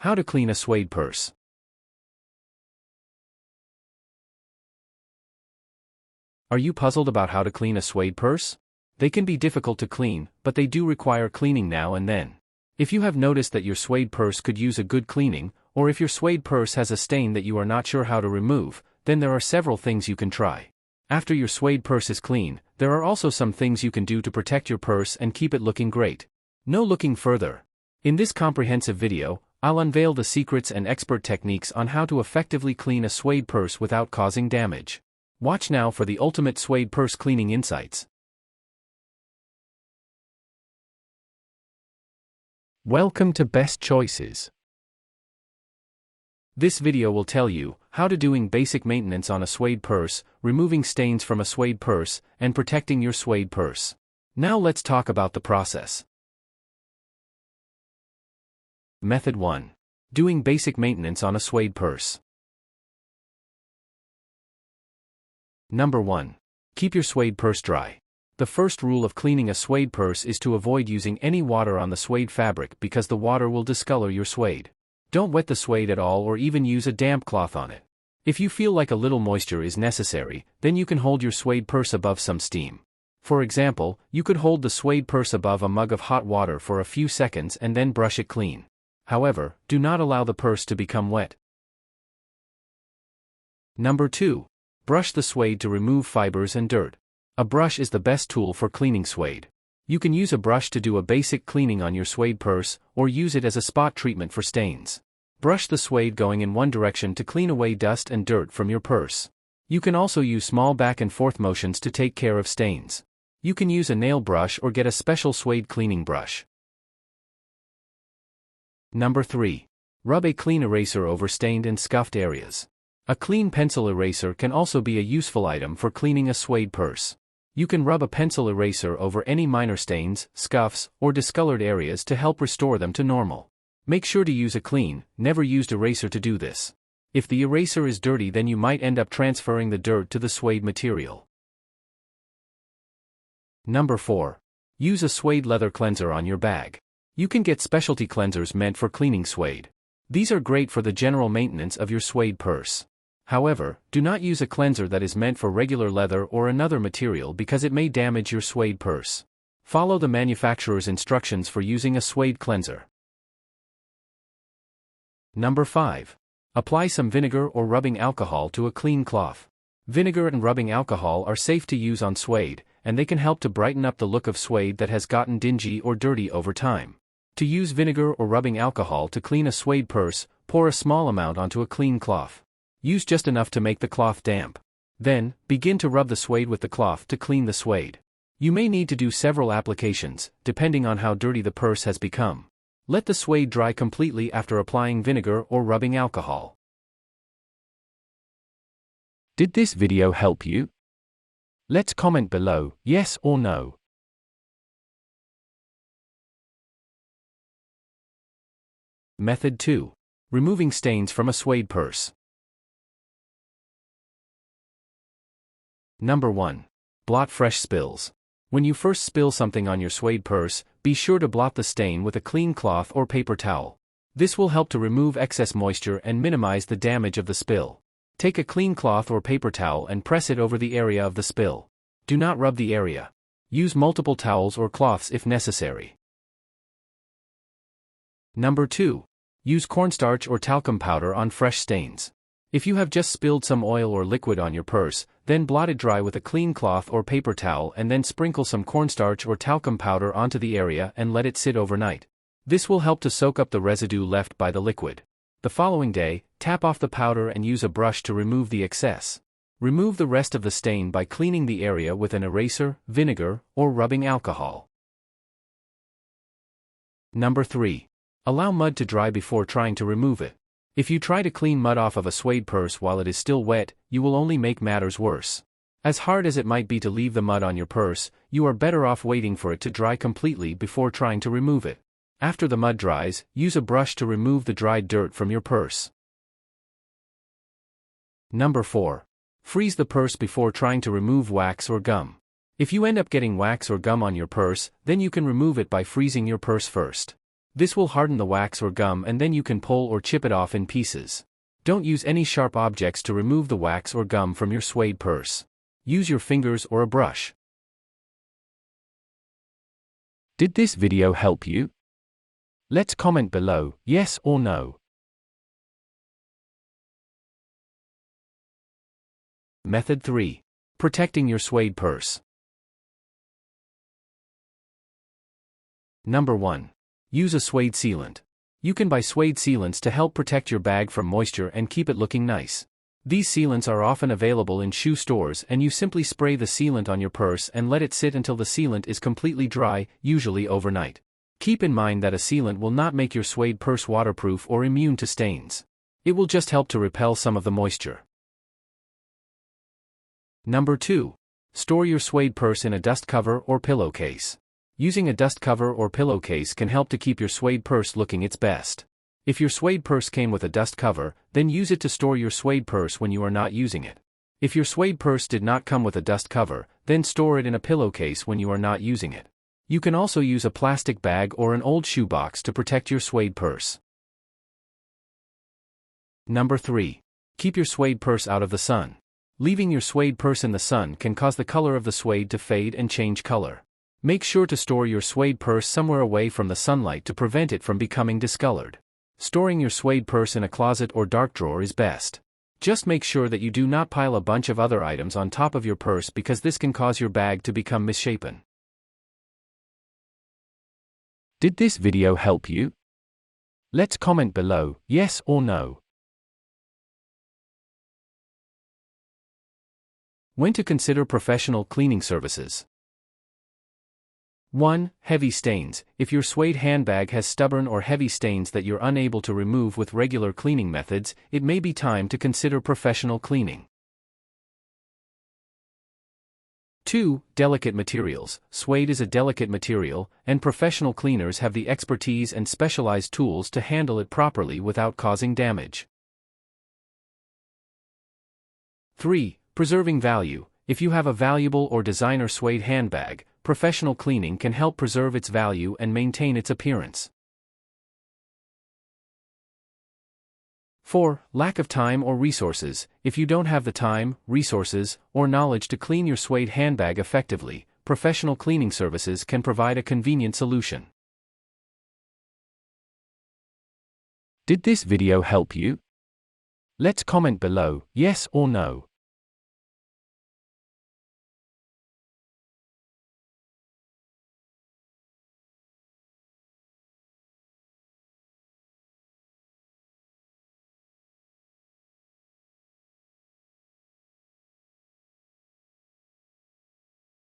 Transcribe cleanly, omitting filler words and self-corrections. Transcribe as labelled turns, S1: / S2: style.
S1: How to clean a suede purse. Are you puzzled about how to clean a suede purse? They can be difficult to clean, but they do require cleaning now and then. If you have noticed that your suede purse could use a good cleaning, or if your suede purse has a stain that you are not sure how to remove, then there are several things you can try. After your suede purse is clean, there are also some things you can do to protect your purse and keep it looking great. No looking further. In this comprehensive video, I'll unveil the secrets and expert techniques on how to effectively clean a suede purse without causing damage. Watch now for the ultimate suede purse cleaning insights. Welcome to Best Choices. This video will tell you how to doing basic maintenance on a suede purse, removing stains from a suede purse, and protecting your suede purse. Now let's talk about the process. Method 1. Doing basic maintenance on a suede purse. Number 1. Keep your suede purse dry. The first rule of cleaning a suede purse is to avoid using any water on the suede fabric because the water will discolor your suede. Don't wet the suede at all or even use a damp cloth on it. If you feel like a little moisture is necessary, then you can hold your suede purse above some steam. For example, you could hold the suede purse above a mug of hot water for a few seconds and then brush it clean. However, do not allow the purse to become wet. Number 2. Brush the suede to remove fibers and dirt. A brush is the best tool for cleaning suede. You can use a brush to do a basic cleaning on your suede purse, or use it as a spot treatment for stains. Brush the suede going in one direction to clean away dust and dirt from your purse. You can also use small back and forth motions to take care of stains. You can use a nail brush or get a special suede cleaning brush. Number 3. Rub a clean eraser over stained and scuffed areas. A clean pencil eraser can also be a useful item for cleaning a suede purse. You can rub a pencil eraser over any minor stains, scuffs, or discolored areas to help restore them to normal. Make sure to use a clean, never used eraser to do this. If the eraser is dirty, then you might end up transferring the dirt to the suede material. Number 4. Use a suede leather cleanser on your bag. You can get specialty cleansers meant for cleaning suede. These are great for the general maintenance of your suede purse. However, do not use a cleanser that is meant for regular leather or another material because it may damage your suede purse. Follow the manufacturer's instructions for using a suede cleanser. Number 5. Apply some vinegar or rubbing alcohol to a clean cloth. Vinegar and rubbing alcohol are safe to use on suede, and they can help to brighten up the look of suede that has gotten dingy or dirty over time. To use vinegar or rubbing alcohol to clean a suede purse, pour a small amount onto a clean cloth. Use just enough to make the cloth damp. Then, begin to rub the suede with the cloth to clean the suede. You may need to do several applications, depending on how dirty the purse has become. Let the suede dry completely after applying vinegar or rubbing alcohol. Did this video help you? Let's comment below, yes or no. Method 2. Removing stains from a suede purse. Number 1. Blot fresh spills. When you first spill something on your suede purse, be sure to blot the stain with a clean cloth or paper towel. This will help to remove excess moisture and minimize the damage of the spill. Take a clean cloth or paper towel and press it over the area of the spill. Do not rub the area. Use multiple towels or cloths if necessary. Number 2. Use cornstarch or talcum powder on fresh stains. If you have just spilled some oil or liquid on your purse, then blot it dry with a clean cloth or paper towel and then sprinkle some cornstarch or talcum powder onto the area and let it sit overnight. This will help to soak up the residue left by the liquid. The following day, tap off the powder and use a brush to remove the excess. Remove the rest of the stain by cleaning the area with an eraser, vinegar, or rubbing alcohol. Number 3. Allow mud to dry before trying to remove it. If you try to clean mud off of a suede purse while it is still wet, you will only make matters worse. As hard as it might be to leave the mud on your purse, you are better off waiting for it to dry completely before trying to remove it. After the mud dries, use a brush to remove the dried dirt from your purse. Number 4. Freeze the purse before trying to remove wax or gum. If you end up getting wax or gum on your purse, then you can remove it by freezing your purse first. This will harden the wax or gum and then you can pull or chip it off in pieces. Don't use any sharp objects to remove the wax or gum from your suede purse. Use your fingers or a brush. Did this video help you? Let's comment below, yes or no. Method 3. Protecting your suede purse. Number 1. Use a suede sealant. You can buy suede sealants to help protect your bag from moisture and keep it looking nice. These sealants are often available in shoe stores and you simply spray the sealant on your purse and let it sit until the sealant is completely dry, usually overnight. Keep in mind that a sealant will not make your suede purse waterproof or immune to stains. It will just help to repel some of the moisture. Number 2. Store your suede purse in a dust cover or pillowcase. Using a dust cover or pillowcase can help to keep your suede purse looking its best. If your suede purse came with a dust cover, then use it to store your suede purse when you are not using it. If your suede purse did not come with a dust cover, then store it in a pillowcase when you are not using it. You can also use a plastic bag or an old shoebox to protect your suede purse. Number 3. Keep your suede purse out of the sun. Leaving your suede purse in the sun can cause the color of the suede to fade and change color. Make sure to store your suede purse somewhere away from the sunlight to prevent it from becoming discolored. Storing your suede purse in a closet or dark drawer is best. Just make sure that you do not pile a bunch of other items on top of your purse because this can cause your bag to become misshapen. Did this video help you? Let's comment below, yes or no. When to consider professional cleaning services. 1. Heavy stains. If your suede handbag has stubborn or heavy stains that you're unable to remove with regular cleaning methods, it may be time to consider professional cleaning. 2. Delicate materials. Suede is a delicate material, and professional cleaners have the expertise and specialized tools to handle it properly without causing damage. 3. Preserving value. If you have a valuable or designer suede handbag, professional cleaning can help preserve its value and maintain its appearance. 4. Lack of time or resources. If you don't have the time, resources, or knowledge to clean your suede handbag effectively, professional cleaning services can provide a convenient solution. Did this video help you? Let's comment below, yes or no.